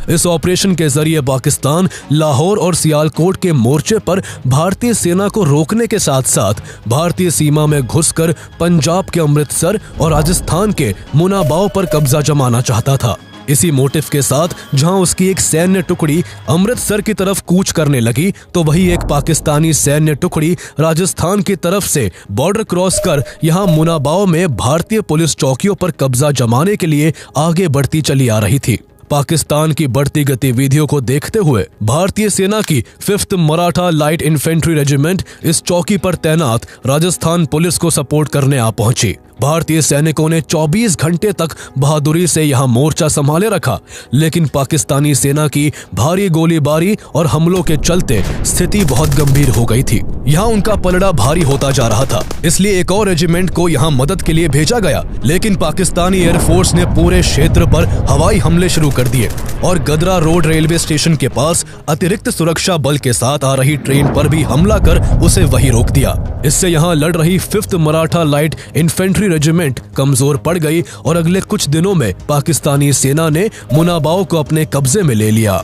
इस ऑपरेशन के जरिए पाकिस्तान लाहौर और सियालकोट के मोर्चे पर भारतीय सेना को रोकने के साथ साथ भारतीय सीमा में घुसकर पंजाब के अमृतसर और राजस्थान के मुनाबाव पर कब्जा जमाना चाहता था। इसी मोटिव के साथ जहां उसकी एक सैन्य टुकड़ी अमृतसर की तरफ कूच करने लगी, तो वही एक पाकिस्तानी सैन्य टुकड़ी राजस्थान की तरफ से बॉर्डर क्रॉस कर यहां मुनाबाव में भारतीय पुलिस चौकियों पर कब्जा जमाने के लिए आगे बढ़ती चली आ रही थी। पाकिस्तान की बढ़ती गतिविधियों को देखते हुए भारतीय सेना की 5th Maratha light infantry regiment इस चौकी पर तैनात राजस्थान पुलिस को सपोर्ट करने आ पहुंची। भारतीय सैनिकों ने 24 घंटे तक बहादुरी से यहां मोर्चा संभाले रखा, लेकिन पाकिस्तानी सेना की भारी गोलीबारी और हमलों के चलते स्थिति बहुत गंभीर हो गई थी। यहां उनका पलड़ा भारी होता जा रहा था, इसलिए एक और रेजिमेंट को यहां मदद के लिए भेजा गया। लेकिन पाकिस्तानी एयरफोर्स ने पूरे क्षेत्र पर हवाई हमले शुरू कर दिए और गदरा रोड रेलवे स्टेशन के पास अतिरिक्त सुरक्षा बल के साथ आ रही ट्रेन पर भी हमला कर उसे वहीं रोक दिया। इससे यहां लड़ रही 5th Maratha light infantry regiment कमजोर पड़ गई और अगले कुछ दिनों में पाकिस्तानी सेना ने मुनाबाव को अपने कब्जे में ले लिया।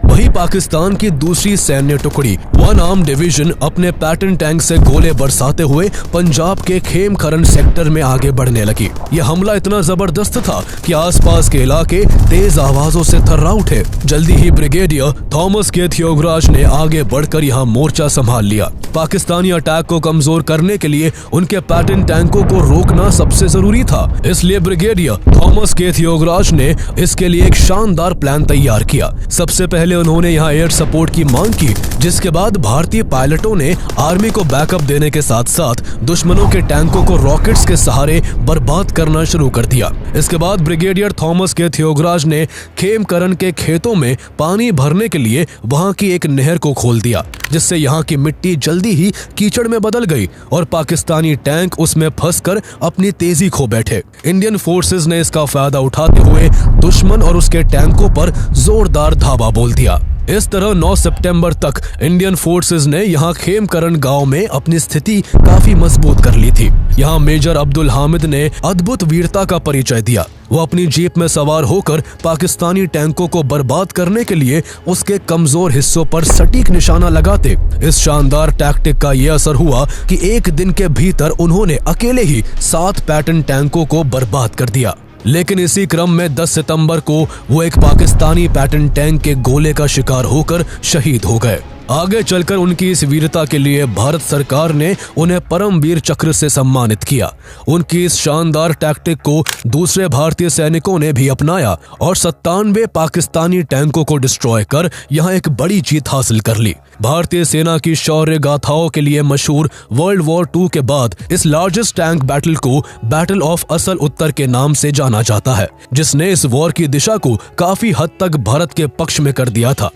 वही पाकिस्तान की दूसरी सैन्य टुकड़ी 1 आर्म डिवीजन अपने पैटर्न टैंक से गोले बरसाते हुए पंजाब के खेमखरन सेक्टर में आगे बढ़ने लगी। यह हमला इतना जबरदस्त था कि आसपास के इलाके तेज आवाजों से थर्रा उठे। जल्दी ही ब्रिगेडियर थॉमस के थियोगराज ने आगे बढ़कर यहाँ मोर्चा संभाल लिया। पाकिस्तानी अटैक को कमजोर करने के लिए उनके पैटर्न टैंकों को रोकना सबसे जरूरी था, इसलिए ब्रिगेडियर थॉमस के थियोगराज ने इसके लिए एक शानदार प्लान तैयार किया। सबसे पहले उन्होंने यहाँ एयर सपोर्ट की मांग की, जिसके बाद भारतीय पायलटों ने आर्मी को बैकअप देने के साथ साथ दुश्मनों के टैंकों को रॉकेट्स के सहारे बर्बाद करना शुरू कर दिया। इसके बाद ब्रिगेडियर थॉमस के थियोगराज ने खेमकरन के खेतों में पानी भरने के लिए वहां की एक नहर को खोल दिया, जिससे यहाँ की मिट्टी जल्दी ही कीचड़ में बदल गई और पाकिस्तानी टैंक उसमें फंसकर अपनी तेजी खो बैठे। इंडियन फोर्सेस ने इसका फायदा उठाते हुए दुश्मन और उसके टैंकों पर जोरदार धावा बोल दिया। इस तरह 9 सितंबर तक इंडियन फोर्सेस ने यहाँ खेमकरन गांव में अपनी स्थिति काफी मजबूत कर ली थी। यहाँ मेजर अब्दुल हामिद ने अद्भुत वीरता का परिचय दिया। वो अपनी जीप में सवार होकर पाकिस्तानी टैंकों को बर्बाद करने के लिए उसके कमजोर हिस्सों पर सटीक निशाना लगाते। इस शानदार टैक्टिक का ये असर हुआ कि एक दिन के भीतर उन्होंने अकेले ही 7 पैटर्न टैंकों को बर्बाद कर दिया। लेकिन इसी क्रम में 10 सितंबर को वो एक पाकिस्तानी पैटर्न टैंक के गोले का शिकार होकर शहीद हो गए। आगे चलकर उनकी इस वीरता के लिए भारत सरकार ने उन्हें परमवीर चक्र से सम्मानित किया। उनकी इस शानदार टैक्टिक को दूसरे भारतीय सैनिकों ने भी अपनाया और 97 पाकिस्तानी टैंकों को डिस्ट्रॉय कर यहां एक बड़ी जीत हासिल कर ली। भारतीय सेना की शौर्य गाथाओं के लिए मशहूर वर्ल्ड वॉर 2 के बाद इस लार्जेस्ट टैंक बैटल को बैटल ऑफ असल उत्तर के नाम से जाना जाता है, जिसने इस वॉर की दिशा को काफी हद तक भारत के पक्ष में कर दिया था।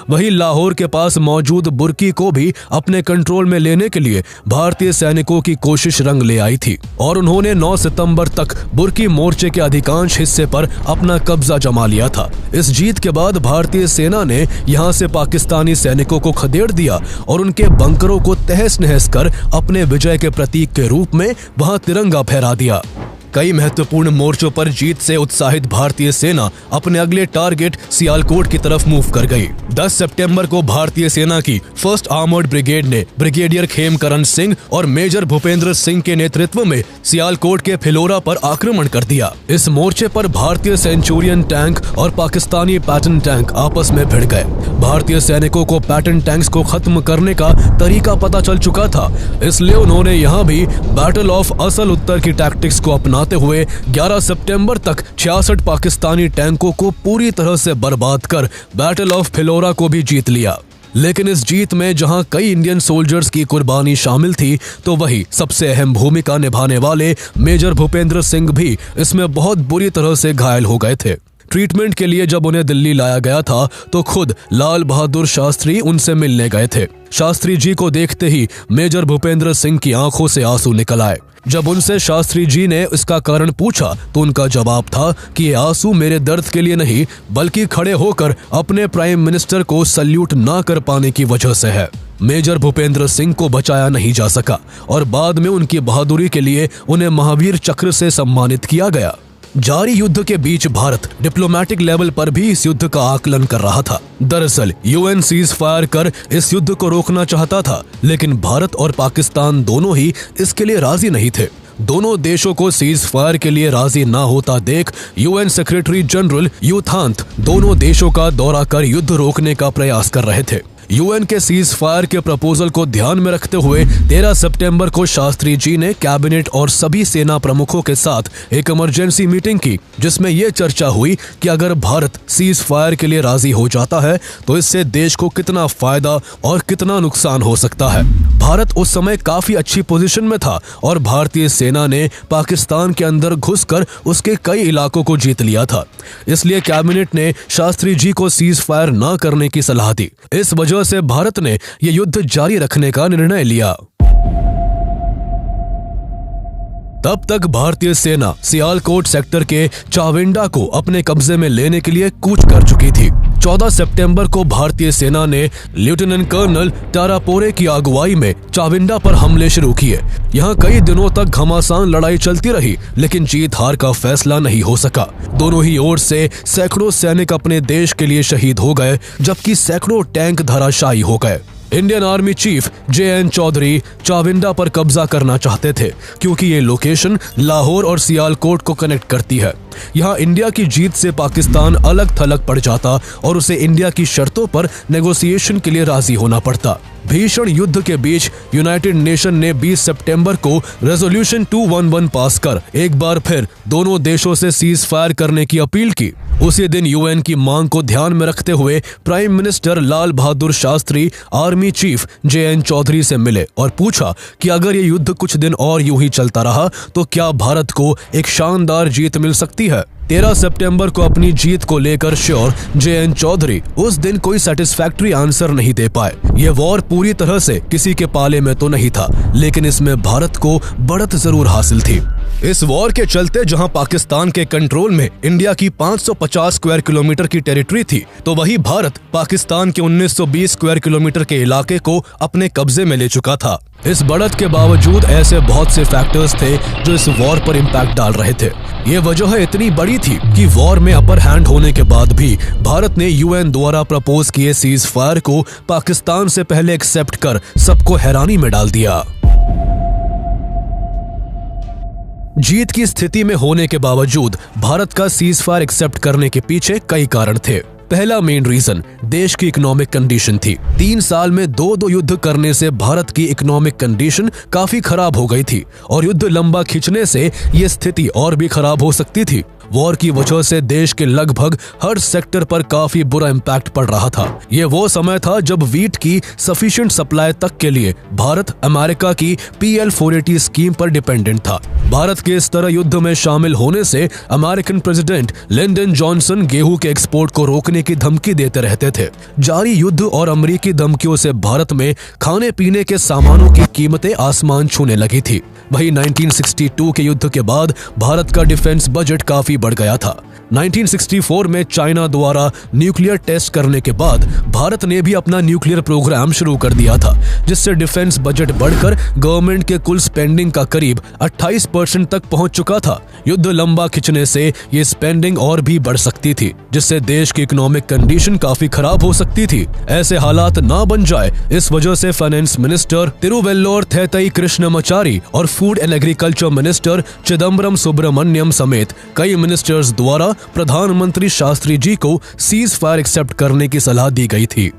वहीं लाहौर के पास मौजूद बुर्की को भी अपने कंट्रोल में लेने के लिए भारतीय सैनिकों की कोशिश रंग ले आई थी और उन्होंने 9 सितंबर तक बुर्की मोर्चे के अधिकांश हिस्से पर अपना कब्जा जमा लिया था। इस जीत के बाद भारतीय सेना ने यहां से पाकिस्तानी सैनिकों को खदेड़ दिया और उनके बंकरों को तहस नहस कर अपने विजय के प्रतीक के रूप में वहां तिरंगा फहरा दिया। कई महत्वपूर्ण मोर्चों पर जीत से उत्साहित भारतीय सेना अपने अगले टारगेट सियालकोट की तरफ मूव कर गई। 10 सितंबर को भारतीय सेना की फर्स्ट आर्मर्ड ब्रिगेड ने ब्रिगेडियर खेमकरण सिंह और मेजर भूपेंद्र सिंह के नेतृत्व में सियालकोट के फिलौरा पर आक्रमण कर दिया। इस मोर्चे पर भारतीय सेंचुरियन टैंक और पाकिस्तानी पैटर्न टैंक आपस में भिड़ गए। भारतीय सैनिकों को पैटर्न टैंक्स को खत्म करने का तरीका पता चल चुका था, इसलिए उन्होंने यहाँ भी बैटल ऑफ असल उत्तर की टैक्टिक्स को अपनाते हुए 11 सितंबर तक 66 पाकिस्तानी टैंकों को पूरी तरह से बर्बाद कर बैटल ऑफ फिलौरा को भी जीत लिया। लेकिन इस जीत में जहां कई इंडियन सोल्जर्स की कुर्बानी शामिल थी, तो वही सबसे अहम भूमिका निभाने वाले मेजर भूपेंद्र सिंह भी इसमें बहुत बुरी तरह से घायल हो गए थे। ट्रीटमेंट के लिए जब उन्हें दिल्ली लाया गया था तो खुद लाल बहादुर शास्त्री उनसे मिलने गए थे। शास्त्री जी को देखते ही मेजर भूपेंद्र सिंह की आंखों से आंसू निकल आए। जब उनसे शास्त्री जी ने इसका कारण पूछा तो उनका जवाब था कि ये आंसू मेरे दर्द के लिए नहीं, बल्कि खड़े होकर अपने प्राइम मिनिस्टर को सल्यूट ना कर पाने की वजह से है। मेजर भूपेंद्र सिंह को बचाया नहीं जा सका और बाद में उनकी बहादुरी के लिए उन्हें महावीर चक्र से सम्मानित किया गया। जारी युद्ध के बीच भारत डिप्लोमेटिक लेवल पर भी इस युद्ध का आकलन कर रहा था। दरअसल यूएन सीज फायर कर इस युद्ध को रोकना चाहता था, लेकिन भारत और पाकिस्तान दोनों ही इसके लिए राजी नहीं थे। दोनों देशों को सीज फायर के लिए राजी ना होता देख यूएन सेक्रेटरी जनरल यू थांट दोनों देशों का दौरा कर युद्ध रोकने का प्रयास कर रहे थे। यूएन के सीज फायर के प्रपोजल को ध्यान में रखते हुए 13 सितंबर को शास्त्री जी ने कैबिनेट और सभी सेना प्रमुखों के साथ एक इमरजेंसी मीटिंग की, जिसमें यह चर्चा हुई कि अगर भारत सीज फायर के लिए राजी हो जाता है तो इससे देश को कितना फायदा और कितना नुकसान हो सकता है। भारत उस समय काफी अच्छी पोजीशन में था और भारतीय सेना ने पाकिस्तान के अंदर घुसकर उसके कई इलाकों को जीत लिया था। इसलिए कैबिनेट ने शास्त्री जी को सीज फायर न करने की सलाह दी। इस वजह से भारत ने यह युद्ध जारी रखने का निर्णय लिया। तब तक भारतीय सेना सियालकोट सेक्टर के चाविंडा को अपने कब्जे में लेने के लिए कूच कर चुकी थी। 14 सितंबर को भारतीय सेना ने लेफ्टिनेंट कर्नल टारापोरे की अगुवाई में चाविंडा पर हमले शुरू किए। यहाँ कई दिनों तक घमासान लड़ाई चलती रही, लेकिन जीत हार का फैसला नहीं हो सका। दोनों ही ओर से सैकड़ों सैनिक अपने देश के लिए शहीद हो गए, जबकि सैकड़ों टैंक धराशायी हो गए। Indian army chief JN Chaudhuri Chawinda पर कब्जा करना चाहते थे, क्योंकि ये लोकेशन लाहौर और सियालकोट को कनेक्ट करती है। यहाँ इंडिया की जीत से पाकिस्तान अलग थलग पड़ जाता और उसे इंडिया की शर्तों पर नेगोशिएशन के लिए राजी होना पड़ता। भीषण युद्ध के बीच यूनाइटेड नेशन ने 20 सितंबर को रेजोल्यूशन 211 पास कर एक बार फिर दोनों देशों से सीज फायर करने की अपील की। उसी दिन यूएन की मांग को ध्यान में रखते हुए prime minister Lal Bahadur Shastri army chief JN Chaudhuri से मिले और पूछा कि अगर ये युद्ध कुछ दिन और यूं ही चलता रहा तो क्या भारत को एक शानदार जीत मिल सकती है। 13 सितंबर को अपनी जीत को लेकर श्योर JN चौधरी उस दिन कोई सेटिस्फैक्टरी आंसर नहीं दे पाए। ये वॉर पूरी तरह से किसी के पाले में तो नहीं था, लेकिन इसमें भारत को बढ़त जरूर हासिल थी। इस वॉर के चलते जहां पाकिस्तान के कंट्रोल में इंडिया की 550 स्क्वायर किलोमीटर की टेरिटरी थी, तो वही भारत पाकिस्तान के 1920 स्क्वायर किलोमीटर के इलाके को अपने कब्जे में ले चुका था। इस बढ़त के बावजूद ऐसे बहुत से फैक्टर्स थे जो इस वॉर पर इम्पैक्ट डाल रहे थे। ये वजह इतनी बड़ी थी कि वॉर में अपर हैंड होने के बाद भी भारत ने यूएन द्वारा प्रपोज किए सीज फायर को पाकिस्तान से पहले एक्सेप्ट कर सबको हैरानी में डाल दिया। जीत की स्थिति में होने के बावजूद भारत का सीज फायर एक्सेप्ट करने के पीछे कई कारण थे। पहला मेन रीजन देश की इकोनॉमिक कंडीशन थी। 3 साल में दो युद्ध करने से भारत की इकोनॉमिक कंडीशन काफी खराब हो गई थी और युद्ध लंबा खिंचने से ये स्थिति और भी खराब हो सकती थी। वॉर की वजह से देश के लगभग हर सेक्टर पर काफी बुरा इम्पैक्ट पड़ रहा था। ये वो समय था जब वीट की सफिशिएंट सप्लाई तक के लिए भारत अमेरिका की PL 480 स्कीम पर डिपेंडेंट था। भारत के इस तरह युद्ध में शामिल होने से अमेरिकन प्रेसिडेंट लिंडन जॉनसन गेहूं के एक्सपोर्ट को रोकने की धमकी देते रहते थे। जारी युद्ध और अमेरिकी धमकियों से भारत में खाने पीने के सामानों की कीमतें आसमान छूने लगी थी। वही 1962 के युद्ध के बाद भारत का डिफेंस बजट काफी भी बढ़ गया था। 1964 में चाइना द्वारा न्यूक्लियर टेस्ट करने के बाद भारत ने भी अपना न्यूक्लियर प्रोग्राम शुरू कर दिया था, जिससे डिफेंस बजट बढ़कर गवर्नमेंट के कुल स्पेंडिंग का करीब 28% तक पहुंच चुका था। युद्ध लंबा खिंचने से ये स्पेंडिंग और भी बढ़ सकती थी, जिससे देश की इकोनॉमिक कंडीशन काफी खराब हो सकती थी। ऐसे हालात ना बन जाए, इस वजह से फाइनेंस मिनिस्टर तिरुवेल्लोर थैतई कृष्णमचारी और food and agriculture minister Chidambaram Subramaniam समेत कई मिनिस्टर्स द्वारा प्रधानमंत्री शास्त्री जी को सीज फायर एक्सेप्ट करने की सलाह दी गई थी।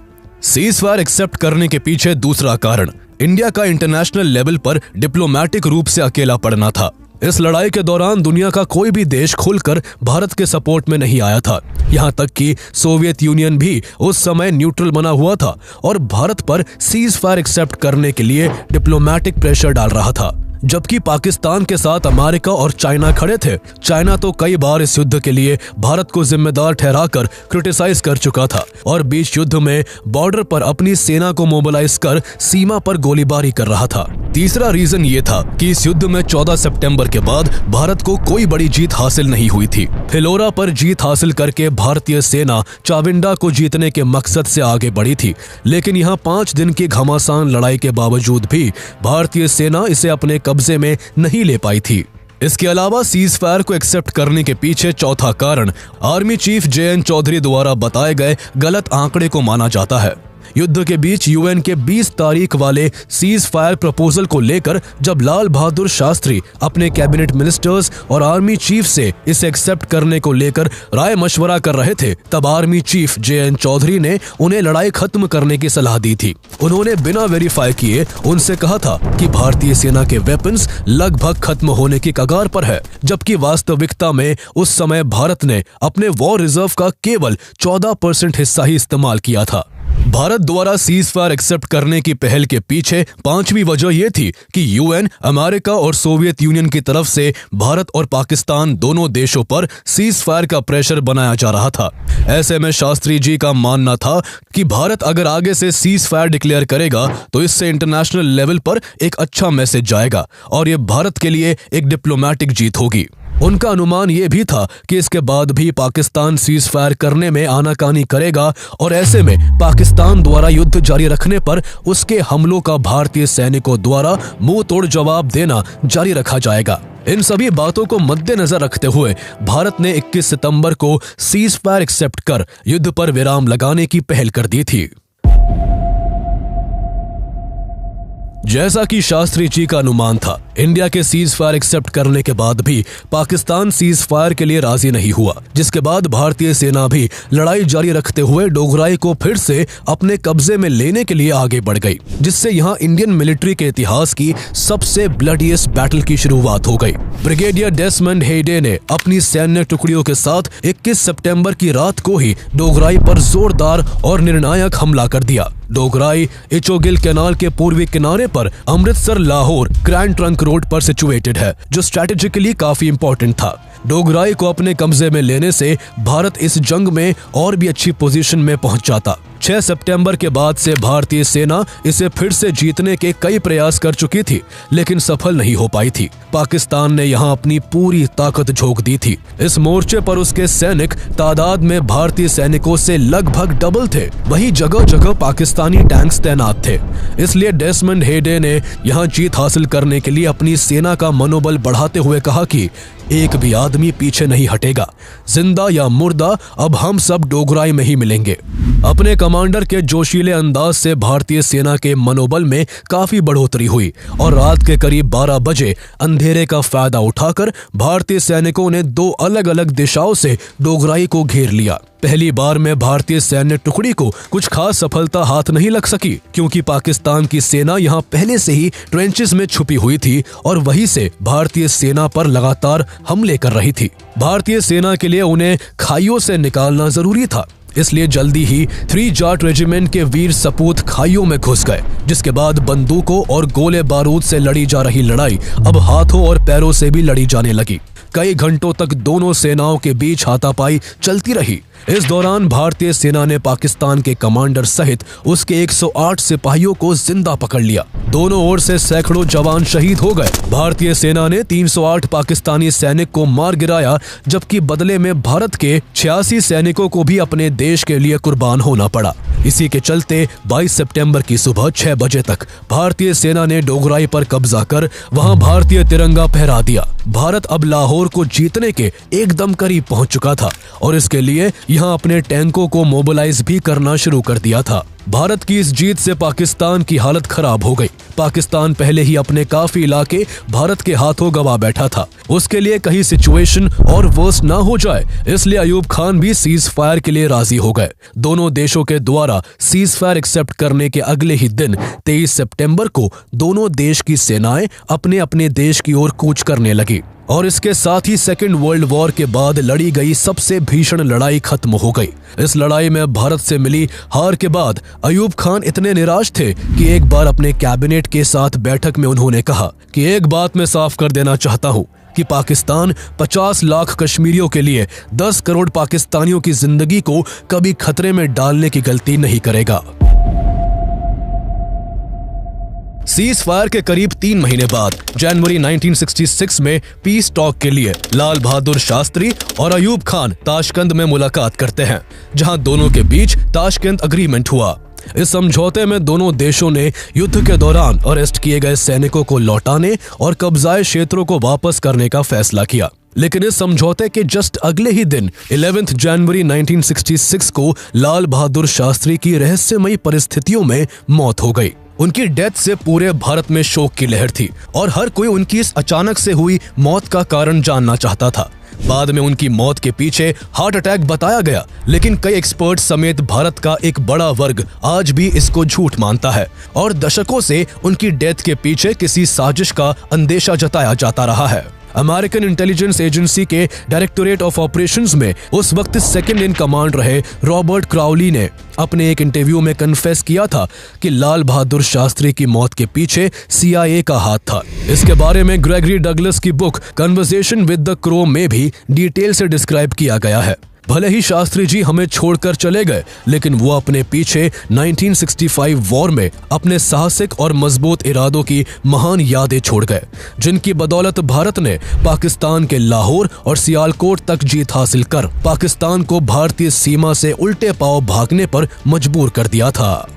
सीज फायर एक्सेप्ट करने के पीछे दूसरा कारण इंडिया का इंटरनेशनल लेवल पर डिप्लोमेटिक रूप से अकेला पड़ना था। इस लड़ाई के दौरान दुनिया का कोई भी देश खुलकर भारत के सपोर्ट में नहीं आया था। यहाँ तक कि सोवियत यूनियन भी उस समय न्यूट्रल बना हुआ था और भारत पर सीज फायर एक्सेप्ट करने के लिए डिप्लोमेटिक प्रेशर डाल रहा था, जबकि पाकिस्तान के साथ अमेरिका और चाइना खड़े थे। चाइना तो कई बार इस युद्ध के लिए भारत को जिम्मेदार ठहराकर क्रिटिसाइज कर चुका था और बीच युद्ध में बॉर्डर पर अपनी सेना को मोबिलाइज कर सीमा पर गोलीबारी कर रहा था। तीसरा रीजन ये था कि इस युद्ध में 14 सितंबर के बाद भारत को कोई बड़ी जीत हासिल नहीं हुई थी। फिलौरा पर जीत हासिल करके भारतीय सेना चाविंडा को जीतने के मकसद से आगे बढ़ी थी, लेकिन यहाँ 5 दिन की घमासान लड़ाई के बावजूद भी भारतीय सेना इसे अपने कब्जे में नहीं ले पाई थी। इसके अलावा सीज फायर को एक्सेप्ट करने के पीछे चौथा कारण आर्मी चीफ JN चौधरी द्वारा बताए गए गलत आंकड़े को माना जाता है। युद्ध के बीच यूएन के 20 तारीख वाले सीज फायर प्रपोजल को लेकर जब लाल बहादुर शास्त्री अपने कैबिनेट मिनिस्टर्स और आर्मी चीफ से इसे एक्सेप्ट करने को लेकर राय मशवरा कर रहे थे, तब आर्मी चीफ JN चौधरी ने उन्हें लड़ाई खत्म करने की सलाह दी थी। उन्होंने बिना वेरीफाई किए उनसे कहा था कि भारतीय सेना के वेपन्स लगभग खत्म होने की कगार पर है, जबकि वास्तविकता में उस समय भारत ने अपने वॉर रिजर्व का केवल 14% हिस्सा ही इस्तेमाल किया था। भारत द्वारा सीज फायर एक्सेप्ट करने की पहल के पीछे पांचवी वजह यह थी कि यूएन, अमेरिका और सोवियत यूनियन की तरफ से भारत और पाकिस्तान दोनों देशों पर सीज फायर का प्रेशर बनाया जा रहा था। ऐसे में शास्त्री जी का मानना था कि भारत अगर आगे से सीज फायर डिक्लेयर करेगा तो इससे इंटरनेशनल लेवल पर एक अच्छा मैसेज जाएगा और ये भारत के लिए एक डिप्लोमेटिक जीत होगी। उनका अनुमान यह भी था कि इसके बाद भी पाकिस्तान सीज फायर करने में आनाकानी करेगा और ऐसे में पाकिस्तान द्वारा युद्ध जारी रखने पर उसके हमलों का भारतीय सैनिकों द्वारा मुंह तोड़ जवाब देना जारी रखा जाएगा। इन सभी बातों को मद्देनजर रखते हुए भारत ने 21 सितंबर को सीज फायर एक्सेप्ट कर युद्ध पर विराम लगाने की पहल कर दी थी। जैसा कि शास्त्री जी का अनुमान था, इंडिया के सीज फायर एक्सेप्ट करने के बाद भी पाकिस्तान सीज फायर के लिए राजी नहीं हुआ, जिसके बाद भारतीय सेना भी लड़ाई जारी रखते हुए डोगराई को फिर से अपने कब्जे में लेने के लिए आगे बढ़ गई, जिससे यहाँ इंडियन मिलिट्री के इतिहास की सबसे ब्लडीएस्ट बैटल की शुरुआत हो गई। ब्रिगेडियर डेसमंड हेडे ने अपनी सैन्य टुकड़ियों के साथ 21 सितंबर की रात को ही डोगराई पर जोरदार और निर्णायक हमला कर दिया। डोगराई इचोगिल कैनाल के पूर्वी किनारे पर Amritsar Lahore grand trunk road पर सिचुएटेड है, जो स्ट्रैटेजिकली काफी इंपॉर्टेंट था। डोगराई को अपने कब्जे में लेने से भारत इस जंग में और भी अच्छी पोजीशन में पहुंच जाता। 6 सितंबर के बाद से भारतीय सेना इसे फिर से जीतने के कई प्रयास कर चुकी थी, लेकिन सफल नहीं हो पाई थी। पाकिस्तान ने यहाँ अपनी पूरी ताकत झोंक दी थी। इस मोर्चे पर उसके सैनिक तादाद में भारतीय सैनिकों से लगभग डबल थे। वहीं जगह जगह पाकिस्तानी टैंक्स तैनात थे। इसलिए डेसमंड हेडे ने यहाँ जीत हासिल करने के लिए अपनी सेना का मनोबल बढ़ाते हुए कहा कि एक भी आदमी पीछे नहीं हटेगा, जिंदा या मुर्दा अब हम सब डोगराई में ही मिलेंगे। अपने कमांडर के जोशीले अंदाज से भारतीय सेना के मनोबल में काफी बढ़ोतरी हुई और रात के करीब 12 बजे अंधेरे का फायदा उठाकर भारतीय सैनिकों ने 2 अलग अलग दिशाओं से डोगराई को घेर लिया। पहली बार में भारतीय सैन्य टुकड़ी को कुछ खास सफलता हाथ नहीं लग सकी, क्योंकि पाकिस्तान की सेना यहाँ पहले से ही ट्रेंचेस में छुपी हुई थी और वहीं से भारतीय सेना पर लगातार हमले कर रही थी। भारतीय सेना के लिए उन्हें खाइयों से निकालना जरूरी था, इसलिए जल्दी ही 3 जाट रेजिमेंट के वीर सपूत खाइयों में घुस गए, जिसके बाद बंदूकों और गोले बारूद से लड़ी जा रही लड़ाई अब हाथों और पैरों से भी लड़ी जाने लगी। कई घंटों तक दोनों सेनाओं के बीच हाथापाई चलती रही। इस दौरान भारतीय सेना ने पाकिस्तान के कमांडर सहित उसके 108 सिपाहियों को जिंदा पकड़ लिया। दोनों ओर से सैकड़ों जवान शहीद हो गए। भारतीय सेना ने 308 पाकिस्तानी सैनिक को मार गिराया, जबकि बदले में भारत के 86 सैनिकों को भी अपने देश के लिए कुर्बान होना पड़ा। इसी के चलते 22 सितंबर की सुबह 6 बजे तक भारतीय सेना ने डोगराई पर कब्जा कर वहां भारतीय तिरंगा फहरा दिया। भारत अब लाहौर को जीतने के एकदम करीब पहुंच चुका था और इसके लिए यहां अपने टैंकों को मोबिलाइज भी करना शुरू कर दिया था। भारत की इस जीत से पाकिस्तान की हालत खराब हो गई। पाकिस्तान पहले ही अपने काफी इलाके भारत के हाथों गवा बैठा था। उसके लिए कहीं सिचुएशन और वर्स ना हो जाए, इसलिए अयूब खान भी सीज फायर के लिए राजी हो गए। दोनों देशों के द्वारा सीज फायर एक्सेप्ट करने के अगले ही दिन 23 सितंबर को दोनों देश की सेनाएं अपने अपने देश की ओर कूच करने लगी और इसके साथ ही सेकेंड वर्ल्ड वॉर के बाद लड़ी गई सबसे भीषण लड़ाई खत्म हो गई। इस लड़ाई में भारत से मिली हार के बाद अयूब खान इतने निराश थे कि एक बार अपने कैबिनेट के साथ बैठक में उन्होंने कहा कि एक बात मैं साफ कर देना चाहता हूं कि पाकिस्तान 50 लाख कश्मीरियों के लिए 10 करोड़ पाकिस्तानियों की जिंदगी को कभी खतरे में डालने की गलती नहीं करेगा। सीज फायर के करीब 3 महीने बाद जनवरी 1966 में पीस टॉक के लिए लाल बहादुर शास्त्री और अयूब खान ताशकंद में मुलाकात करते हैं, जहां दोनों के बीच ताशकंद एग्रीमेंट हुआ। इस समझौते में दोनों देशों ने युद्ध के दौरान अरेस्ट किए गए सैनिकों को लौटाने और कब्जाए क्षेत्रों को वापस करने का फैसला किया। लेकिन इस समझौते के जस्ट अगले ही दिन 11 जनवरी 1966 को लाल बहादुर शास्त्री की रहस्यमयी परिस्थितियों में मौत हो गई। उनकी डेथ से पूरे भारत में शोक की लहर थी और हर कोई उनकी इस अचानक से हुई मौत का कारण जानना चाहता था। बाद में उनकी मौत के पीछे हार्ट अटैक बताया गया, लेकिन कई एक्सपर्ट समेत भारत का एक बड़ा वर्ग आज भी इसको झूठ मानता है और दशकों से उनकी डेथ के पीछे किसी साजिश का अंदेशा जताया जाता रहा है। अमेरिकन इंटेलिजेंस एजेंसी के डायरेक्टोरेट ऑफ ऑपरेशंस में उस वक्त सेकंड इन कमांड रहे रॉबर्ट क्राउली ने अपने एक इंटरव्यू में कन्फेस किया था कि लाल बहादुर शास्त्री की मौत के पीछे CIA का हाथ था। इसके बारे में ग्रेगरी डगलस की book conversation with the crow में भी डिटेल से डिस्क्राइब किया गया है। भले ही शास्त्री जी हमें छोड़कर चले गए, लेकिन वो अपने पीछे 1965 वॉर में अपने साहसिक और मजबूत इरादों की महान यादें छोड़ गए, जिनकी बदौलत भारत ने पाकिस्तान के लाहौर और सियालकोट तक जीत हासिल कर पाकिस्तान को भारतीय सीमा से उल्टे पांव भागने पर मजबूर कर दिया था।